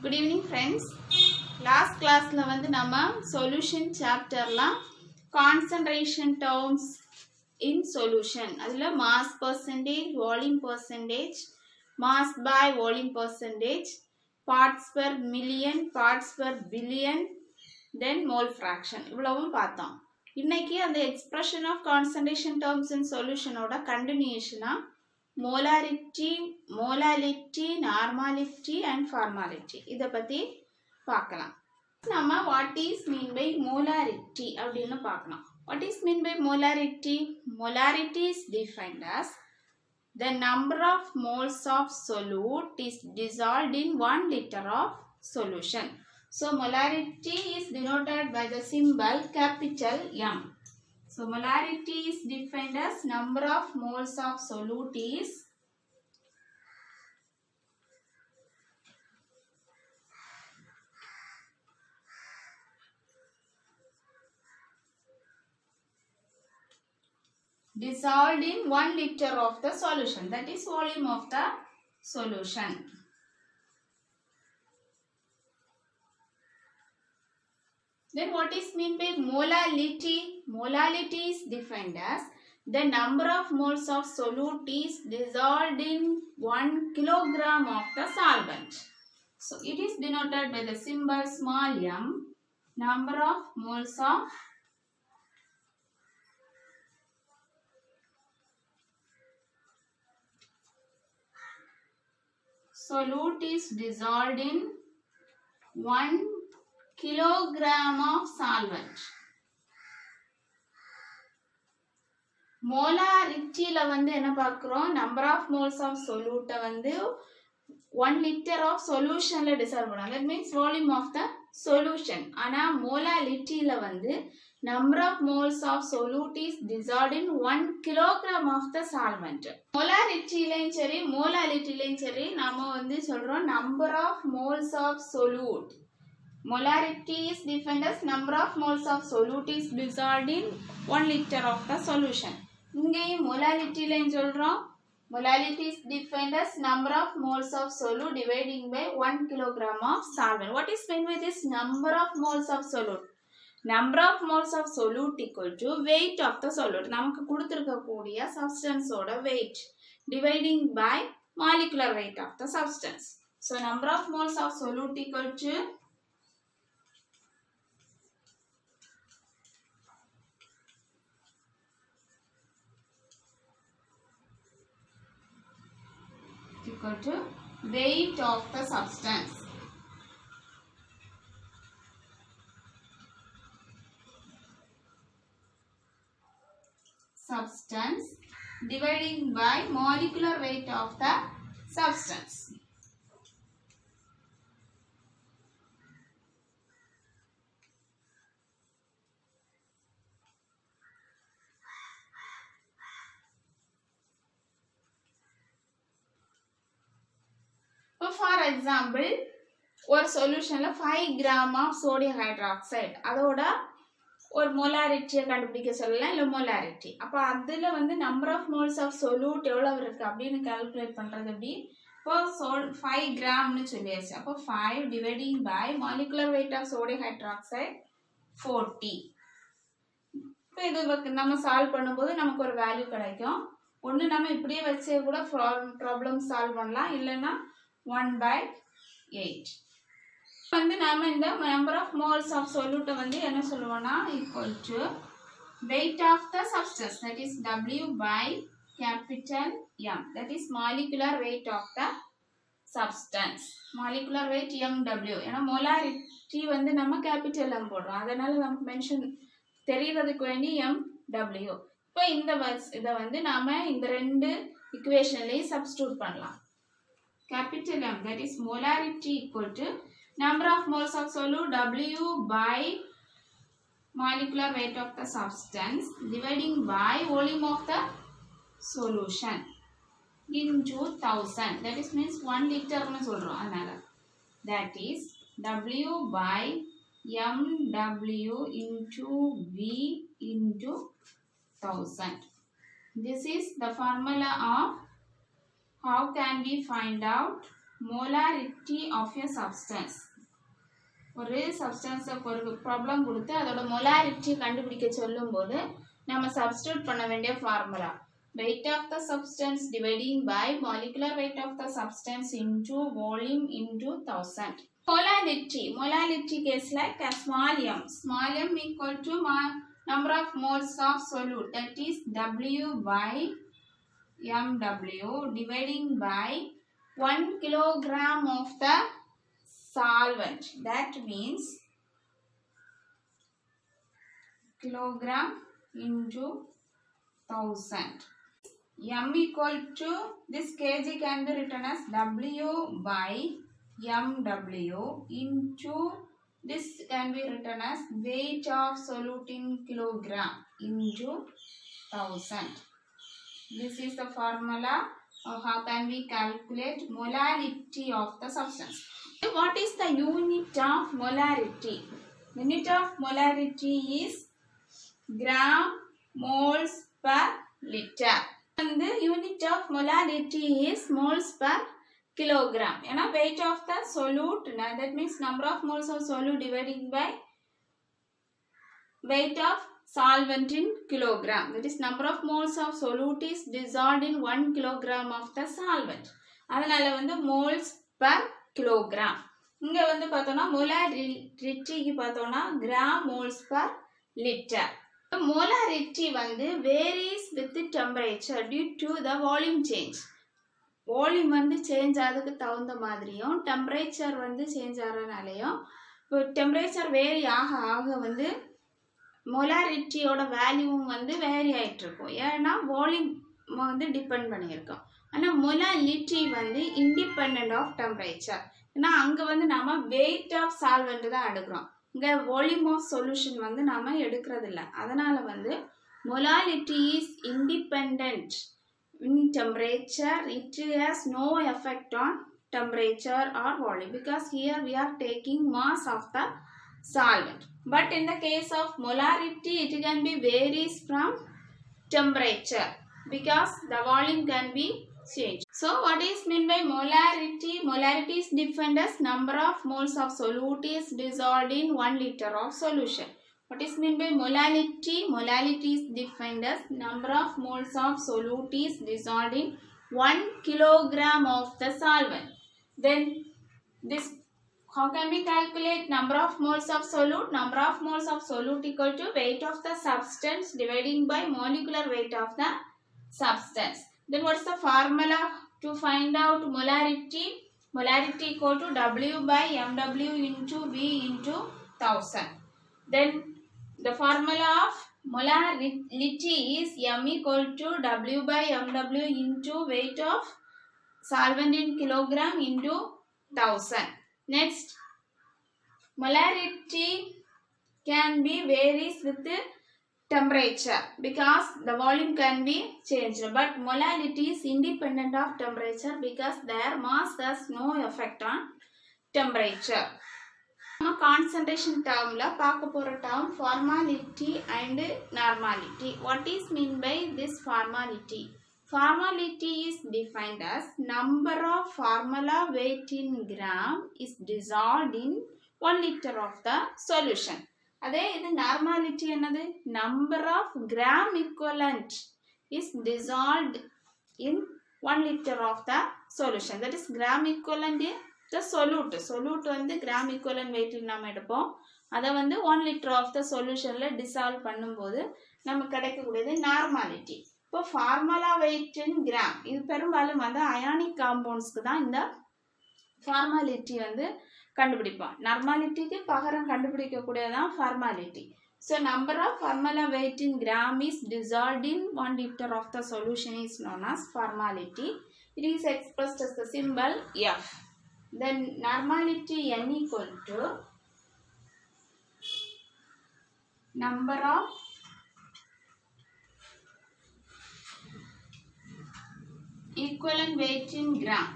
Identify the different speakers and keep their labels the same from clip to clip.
Speaker 1: Good evening friends. Last class la vandu nama solution chapter la concentration terms in solution adula mass percentage, volume percentage, mass by volume percentage, parts per million, parts per billion, then mole fraction இவ்வளவும் பார்த்தோம். இன்னைக்கு அந்த expression of concentration terms in solution ஓட continuation molarity, molality, normality and formality இத பத்தி பார்க்கலாம். நம்ம what is mean by molarity அப்படினு பார்க்கலாம். What is mean by molarity? Molarity is defined as the number of moles of solute is dissolved in 1 liter of solution. So molarity is denoted by the symbol capital M. So molarity is defined as number of moles of solute is dissolved in 1 liter of the solution, that is volume of the solution. Then what is mean by molality? Molality is defined as the number of moles of solute is dissolved in 1 kilogram of the solvent. So it is denoted by the symbol small m, number of moles of solute is dissolved in 1 kilogram of solvent. Molarity la வந்து என்ன பார்க்கிறோம், number of moles of solute வந்து 1 liter of solution ல dissolve பண்ணலாம். That means volume of the solution. ஆனா molality ல வந்து number of moles of solute is dissolved in 1 kilogram of the solvent. Molarity லையும் சரி molality லையும் சரி நாம வந்து சொல்றோம் number of moles of solute. Molarity is defined as number of moles of solute is dissolved in 1 liter of the solution. இங்கேயும் molality லையும் சொல்றோம் molality is defined as number of moles of solute dividing by 1 kilogram of solvent. What is meant by this number of moles of solute? Number of moles of solute equal to weight of the solute. நமக்கு கொடுத்திருக்கக்கூடிய substance ஓட weight dividing by molecular weight of the substance. So number of moles of solute equal to weight of the substance. Substance dividing by molecular weight of the substance. For example, ஒரு சொல்யூஷன்ல 5 gram of sodium hydroxide அதோட ஒரு molarity கண்டுபிடிக்க சொல்லலாம் இல்ல molarity. அப்ப அதுல வந்து number of moles of solute எவ்வளவு இருக்கு அப்படினு கால்குலேட் பண்றது எப்படி? இப்போ 5 gram னு சொல்லியாச்சு. அப்ப 5 dividing by molecular weight of sodium hydroxide 40. இப்போ இது நம்ம சால்வ் பண்ணும்போது நமக்கு ஒரு வேல்யூ கிடைக்கும். ஒன்னு நம்ம இப்படியே வச்சே கூட ப்ராப்ளம் சால்வ் பண்ணலாம், இல்லனா 1/8. வந்து நாம இந்த number of moles of solute வந்து என்ன சொல்லுவோம்னா equal to weight of the substance, that is W by capital M, that is molecular weight of the substance. Molecular weight MW. ஏன்னா molarity வந்து நம்ம capital M போடுறோம், அதனால நமக்கு மென்ஷன் தெரியறதுக்கு வேண்டி MW. இப்போ இந்த இத வந்து நாம இந்த ரெண்டு ஈக்குவேஷன்லயே சப்ஸ்டிட்யூட் பண்ணலாம். Capital M, that is molarity equal to number of moles of solute W by molecular weight of the substance dividing by volume of the solution into 1000. That is means 1 liter னு சொல்றோம். அதனால that is W by MW into V into 1000. This is the formula of how can we find out molarity of a substance. ஒரு சப்ஸ்டன்ஸை ஒரு problem கொடுத்து அதோட molarity கண்டுபிடிக்க சொல்லும்போது நம்ம சப்ஸ்டிட்யூட் பண்ண வேண்டிய formula weight of the substance dividing by molecular weight of the substance into volume into 1000. Molality case like a small m equal to number of moles of solute, that is W by mW dividing by 1 kilogram of the solvent. That means kilogram into 1000. M equal to this kg can be written as W by mW into this can be written as weight of solute in kilogram into 1000. This is the formula of how can we calculate molality of the substance. What is the unit of molarity? Unit of molarity is gram moles per liter. And the unit of molarity is moles per kilogram. Weight of the solute, that means number of moles of solute dividing by weight of solvent in kilogram. That is number of moles of solute is dissolved in 1 kilogram of the solvent. அதனால வந்து moles per kilogram. இங்க வந்து பார்த்தோம்னா molarity பார்த்தோம்னா gram moles per liter. Molarity வந்து varies with the temperature due to the volume change. Volume வந்து change ஆகிறதுக்கு தகுந்த மாதிரியும் டெம்பரேச்சர் வந்து சேஞ்ச் ஆகிறதுனாலையும் இப்போ டெம்பரேச்சர் வேரி ஆக ஆக வந்து மொலாரிட்டியோட வேல்யூவும் வந்து வேரி ஆகிட்டு இருக்கும். ஏன்னா வால்யூம் வந்து டிபெண்ட் பண்ணியிருக்கோம். ஆனால் மொலாரிட்டி வந்து இண்டிபெண்ட் ஆஃப் டெம்பரேச்சர். ஏன்னா அங்கே வந்து நம்ம வெயிட் ஆஃப் சால்வெண்ட் தான் எடுக்கிறோம். இங்கே வால்யூம் ஆஃப் சொல்யூஷன் வந்து நம்ம எடுக்கிறது இல்லை. அதனால் வந்து molarity is independent in temperature. It has no effect on temperature or volume because here we are taking mass of the solvent. But in the case of molarity, it can be varies from temperature because the volume can be changed. So what is meant by molarity? Molarity is defined as number of moles of solute is dissolved in 1 liter of solution. What is meant by molality? Molality is defined as number of moles of solute is dissolved in 1 kilogram of the solvent. Then this, how can we calculate number of moles of solute? Number of moles of solute equal to weight of the substance dividing by molecular weight of the substance. Then what is the formula to find out molarity? Molarity equal to W by mW into V into 1000. Then the formula of molarity is M equal to W by mW into weight of solvent in kilogram into 1000. Next, molarity can be varies with the temperature because the volume can be changed. But molarity is independent of temperature because their mass has no effect on temperature. Concentration term la paaka pora term formality and normality. What is mean by this formality? Formality is defined as number of formula weight in gram is dissolved in 1 liter of the solution. அதே இது normality என்னது? Number of gram equivalent is dissolved in 1 liter of the solution. That is gram equivalent in the solute வந்து gram equivalent weight நாம எடுப்போம். அதை வந்து 1 liter of the solutionல dissolve பண்ணும்போது நமக்கு கிடைக்கக்கூடியது normality. இப்போ formula weight in gram, இது பெரும்பாலும் வந்து அயானிக் காம்பவுண்ட்ஸ்க்கு தான் இந்த formality வந்து கண்டுபிடிப்போம். நார்மாலிட்டிக்கு பகரம் கண்டுபிடிக்கக்கூடியதான் formality. So number of formula weight in gram is dissolved in 1 liter of the solution is known as formality. It is expressed as the symbol F. Then normality N equal to number of equivalent weight in gram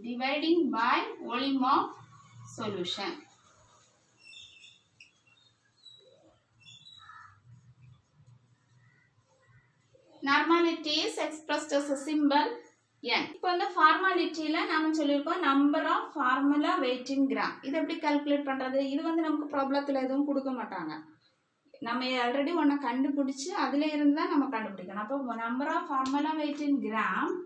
Speaker 1: dividing by volume of solution. Normality is expressed as a symbol n. இப்போ இந்த ஃபார்மாலிட்டியில நாம சொல்லியிருக்கோம் number of formula weight in gram. இது எப்படி calculate பண்றது? இது வந்து நமக்கு ப்ராப்ளத்தில் எதுவும் கொடுக்க மாட்டாங்க. நம்ம ஆல்ரெடி ஒன்றை கண்டுபிடிச்சு அதுல இருந்து தான் நம்ம கண்டுபிடிக்கணும். அப்போ number of formula weight in gram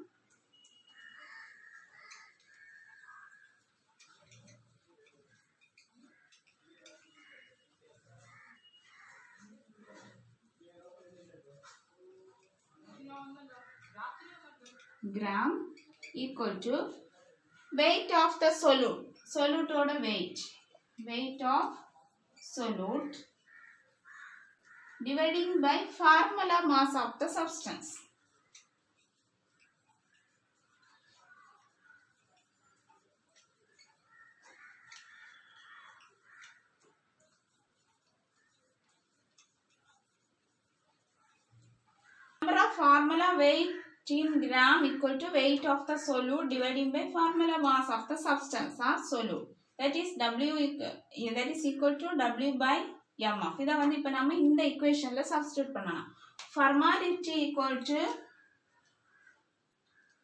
Speaker 1: equal to weight of the solute. Solute oda weight of solute dividing by formula mass of the substance. Number of formula weight in gram equal to weight of the solute dividing by formula mass of the substance or solute. That is equal to W by mf. இதை வந்து இப்போ நம்ம இந்த equationல substitute பண்ணலாம். Formality equal to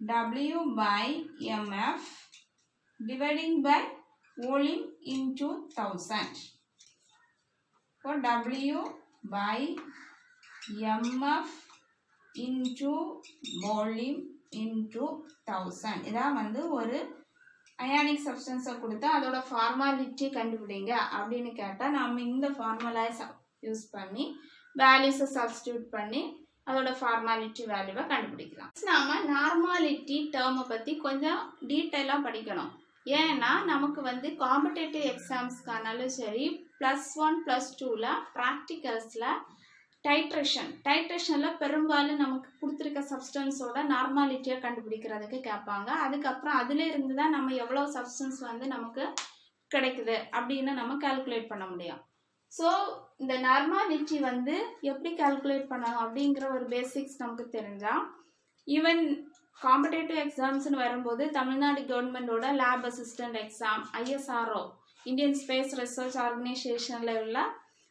Speaker 1: W by mf dividing by volume into 1000. For W by mf into volume into 1000. இதான் வந்து ஒரு ionic சப்ஸ்டன்ஸை கொடுத்தா அதோட ஃபார்மாலிட்டி கண்டுபிடிங்க அப்படின்னு கேட்டால் நம்ம இந்த ஃபார்முலாவை யூஸ் பண்ணி வேல்யூஸை சப்ஸ்டியூட் பண்ணி அதோட ஃபார்மாலிட்டி வேல்யூவை கண்டுபிடிக்கலாம். நாம நார்மாலிட்டி டேர்மை பற்றி கொஞ்சம் டீட்டெயிலாக படிக்கணும். ஏன்னா நமக்கு வந்து காம்படேட்டிவ் எக்ஸாம்ஸ்க்கானாலும் சரி +1 +2ல ப்ராக்டிகல்ஸில் டைட்ரேஷனில் பெரும்பாலும் நமக்கு கொடுத்துருக்க சப்ஸ்டன்ஸோட நார்மாலிட்டியை கண்டுபிடிக்கிறதுக்கு கேட்பாங்க. அதுக்கப்புறம் அதில் இருந்து தான் நம்ம எவ்வளோ சப்ஸ்டன்ஸ் வந்து நமக்கு கிடைக்குது அப்படின்னு நம்ம கால்குலேட் பண்ண முடியும். ஸோ இந்த நார்மாலிட்டி வந்து எப்படி கால்குலேட் பண்ணணும் அப்படிங்கிற ஒரு பேசிக்ஸ் நமக்கு தெரிஞ்சால் ஈவன் காம்படேட்டிவ் எக்ஸாம்ஸ்னு வரும்போது தமிழ்நாடு கவர்மெண்டோட lab assistant exam, ISRO Indian space research ஆர்கனைசேஷனில் உள்ள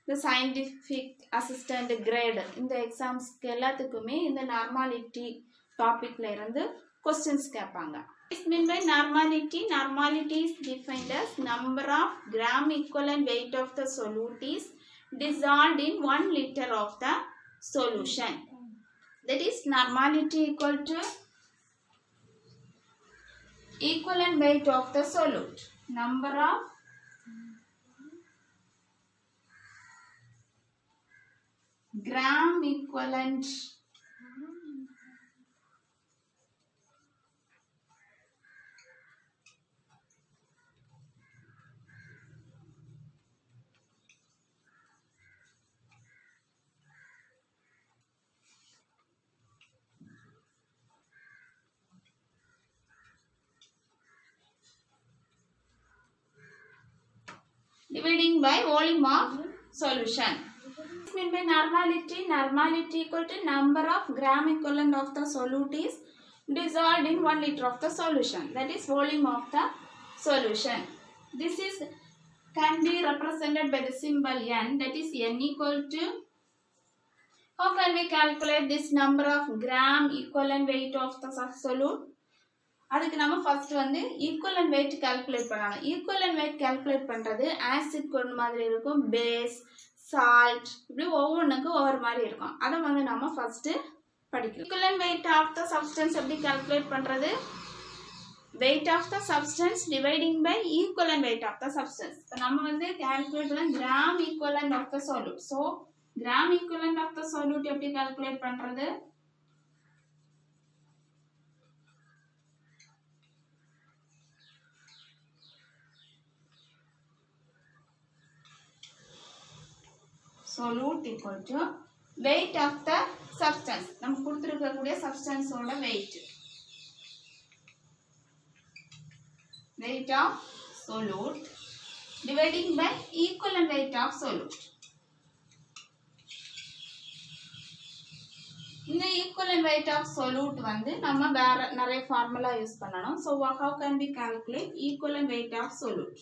Speaker 1: இந்த சயின்டிஃபிக் அசிஸ்டன்ட் கிரேடு இந்த எக்ஸாம்ஸ்க்கு எல்லாத்துக்குமே இந்த நார்மாலிட்டி டாபிக்ல இருந்து கொஸ்டின்ஸ் கேட்பாங்க. This mean by normality. Normality is defined as number of gram equivalent weight of the solute is dissolved in 1 liter of the solution. That is normality equal to equivalent weight of the solute. Number of gram equivalent dividing by volume of solution. This means by normality equal to number of gram equivalent of the solute is dissolved in 1 liter of the solution. That is volume of the solution. This is can be represented by the symbol n. That is n equal to. How can we calculate this number of gram equivalent weight of the solute? அதுக்கு நம்ம first வந்து equivalent wait calculate பண்ணலாம். Equivalent wait calculate பண்றது acid கொண்டு மாதிரி இருக்கும், base, salt, இப்படி ஒவ்வொன்றுக்கும் ஒவ்வொரு மாதிரி இருக்கும். அதை வந்து நம்ம ஃபர்ஸ்ட் படிக்கலாம். Equivalent weight of the substance எப்படி கால்குலேட் பண்றது? Weight of the substance dividing by equivalent weight of the substance. இப்போ நம்ம வந்து கால்குலேட் பண்ண gram equivalent of the solute. So gram equivalent of the solute எப்படி கால்குலேட் பண்றது? solute equal to weight of the substance. நம்ம கொடுத்திருக்கக்கூடிய சப்ஸ்டன்ஸோட weight of solute dividing by equivalent weight of solute. இந்த equivalent weight of solute வந்து நம்ம வேற நிறைய formula use பண்ணணும். So how can we calculate equivalent weight of solute?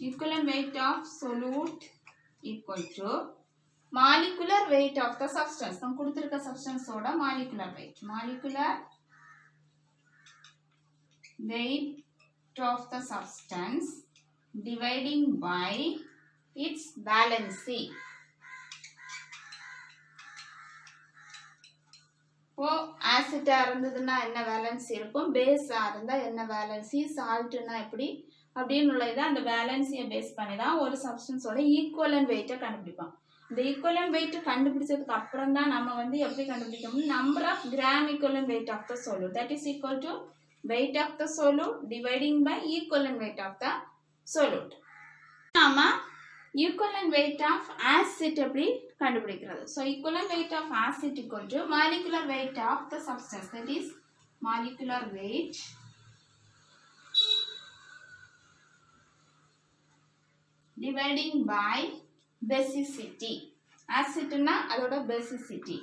Speaker 1: Equivalent weight of solute equal to molecular weight of the substance. நம்ம கொடுத்திருக்க substance ஓட molecular weight. Molecular weight of the substance dividing by its valency. இப்போ ஆசிட்டா இருந்ததுன்னா என்ன valency இருக்கும், பேஸா இருந்தா என்ன valency, சால்ட்னா எப்படி அப்படின்னு உள்ளது அந்த வேலன்சியை பேஸ் பண்ணி தான் ஒரு சப்ஸ்டன்ஸோட ஈக்குவலன்ட் வெயிட்டை கண்டுபிடிப்போம். இந்த ஈக்குவலன்ட் வெயிட் கண்டுபிடிச்சதுக்கு அப்புறம் தான் நம்ம வந்து எப்படி கண்டுபிடிக்கணும், number of gram equivalent weight of the solute, that is equal to weight of the solute dividing by equivalent weight of the solute. நாம equivalent weight of acid எப்படி கண்டுபிடிக்கிறது. So equivalent weight of acid equal to molecular weight of the substance, that is molecular weight dividing by basicity. Acid na அதோட basicity.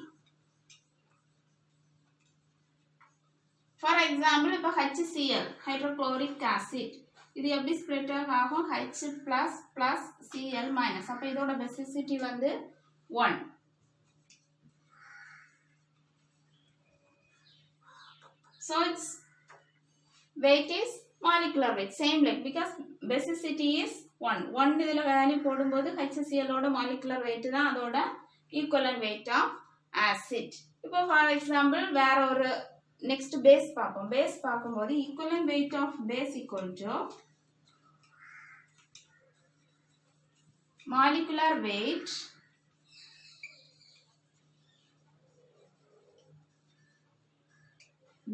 Speaker 1: For example, இப்போ HCl hydrochloric acid இது எப்படி split ஆகும், H plus plus Cl minus. அப்போ இதோட basicity வந்து 1. So its weight is molecular weight, same like because basicity is 1. 1 இதில் value போடும்போது HCl ஓட molecular weight தான் அதோட equivalent weight of acid. இப்போ for example வேற ஒரு next base பார்ப்போம். base பார்க்கும்போது equivalent weight of base equal to molecular weight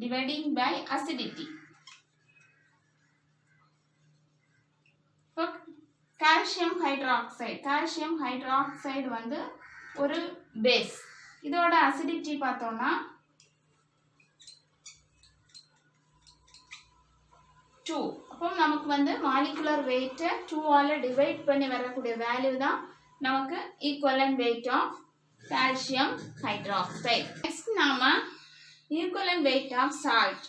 Speaker 1: dividing by acidity. calcium hydroxide வந்து ஒரு base, இதோட acidity பார்த்தோம்னா 2. அப்போ நமக்கு வந்து molecular weight 2 ஆல டிவைட் பண்ணி வரக்கூடிய வேல்யூ தான் நமக்கு equivalent weight of calcium hydroxide. Next நாம equivalent weight of salt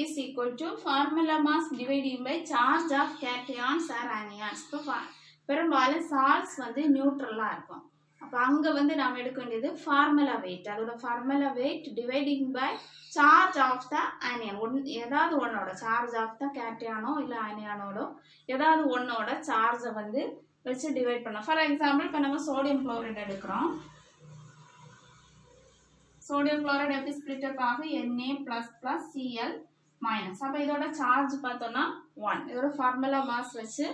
Speaker 1: is equal to formula mass divided by charge of cations or anions. இப்போ பெரும்பாலும் salts வந்து நியூட்ரலா இருக்கும். அப்போ அங்க வந்து நாம எடுக்க வேண்டியது formula weight, அதோட formula weight dividing by charge of the anion. ஏதாவது ஒன்னோட charge of the cationோ இல்ல anionோட ஏதாவது ஒன்னோட charge வந்து வச்சு டிவைட் பண்ணலாம். ஃபார் எக்ஸாம்பிள் இப்போ நம்ம சோடியம் குளோரைடு எடுக்கிறோம். சோடியம் குளோரைடு எப்படி ஸ்ப்ளிட் அப் ஆகும், Na++Cl-. அப்போ இதோட சார்ஜ் பார்த்தோம்னா 1. இதோட ஃபார்முலா மாஸ் வச்சு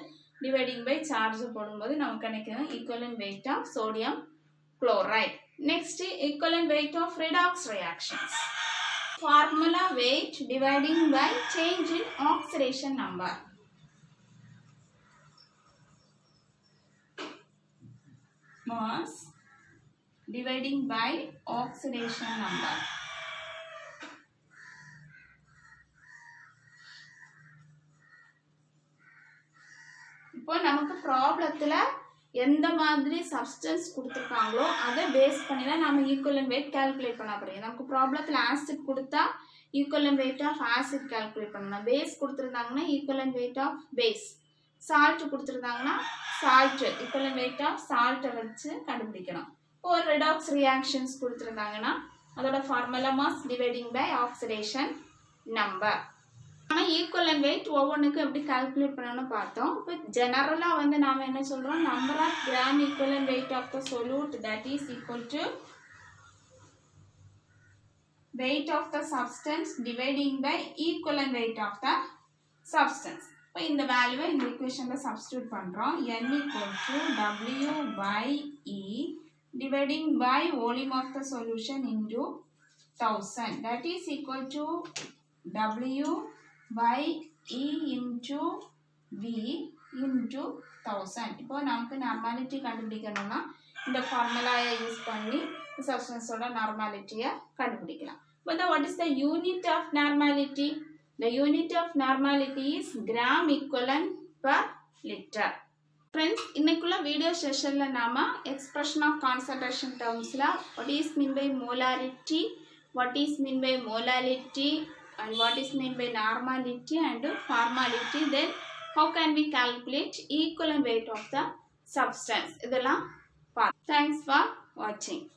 Speaker 1: டிவைடிங் பை சார்ஜ் போடும்போது நமக்கு கிடைக்கும் equivalent weight of sodium chloride. Next, equivalent weight of redox reactions. Formula weight dividing by change in oxidation number. Mass dividing by oxidation number. இப்போ நமக்கு ப்ராப்ளத்துல எந்த மாதிரி சப்ஸ்டன்ஸ் கொடுத்துருக்காங்களோ அதை பேஸ் பண்ணி தான் நம்ம ஈக்குவலன்ட் வெயிட் கால்குலேட் பண்ண போறோம். நமக்கு ப்ராப்ளத்தில் ஆசிட் கொடுத்தா equivalent weight of acid calculate பண்ணணும். பேஸ் கொடுத்துருந்தாங்கன்னா equivalent weight of base, salt கொடுத்துருந்தாங்கன்னா சால்ட் ஈக்குவலன்ட் வெயிட் ஆஃப் சால்ட்டை வச்சு கண்டுபிடிக்கணும். இப்போ ஒரு ரெடாக்ஸ் ரியாக்ஷன்ஸ் கொடுத்துருந்தாங்கன்னா அதோட formula mass dividing by oxidation number. ஆனால் ஈக்குவலன்ட் வெயிட் ஒவ்வொன்றுக்கும் எப்படி கால்குலேட் பண்ணணும்னு பார்த்தோம். இப்போ ஜெனரலாக வந்து நாம் என்ன சொல்கிறோம், number of gram equivalent weight of the solute that is equal to weight of the substance dividing by equivalent weight of the substance. இப்போ இந்த வேல்யூவை இந்த ஈக்குவேஷனில் சப்ஸ்டியூட் பண்ணுறோம். n equal to W by E dividing by volume of the solution into 1000, that is equal to W by E into V into 1000. இப்போ நமக்கு normality கண்டுபிடிக்கணும்னா இந்த ஃபார்முலாவை யூஸ் பண்ணி சப்ஸ்டன்ஸோட நார்மாலிட்டியை கண்டுபிடிக்கலாம். But what is the unit of normality? The unit of normality is gram equivalent per liter. Friends, இன்னைக்குள்ள video செஷன்ல நாம expression of concentration termsல what is mean by molarity, what is mean by molality, and what is mean by normality and formality, then how can we calculate equivalent weight of the substance. இதெல்லாம் Thanks for watching.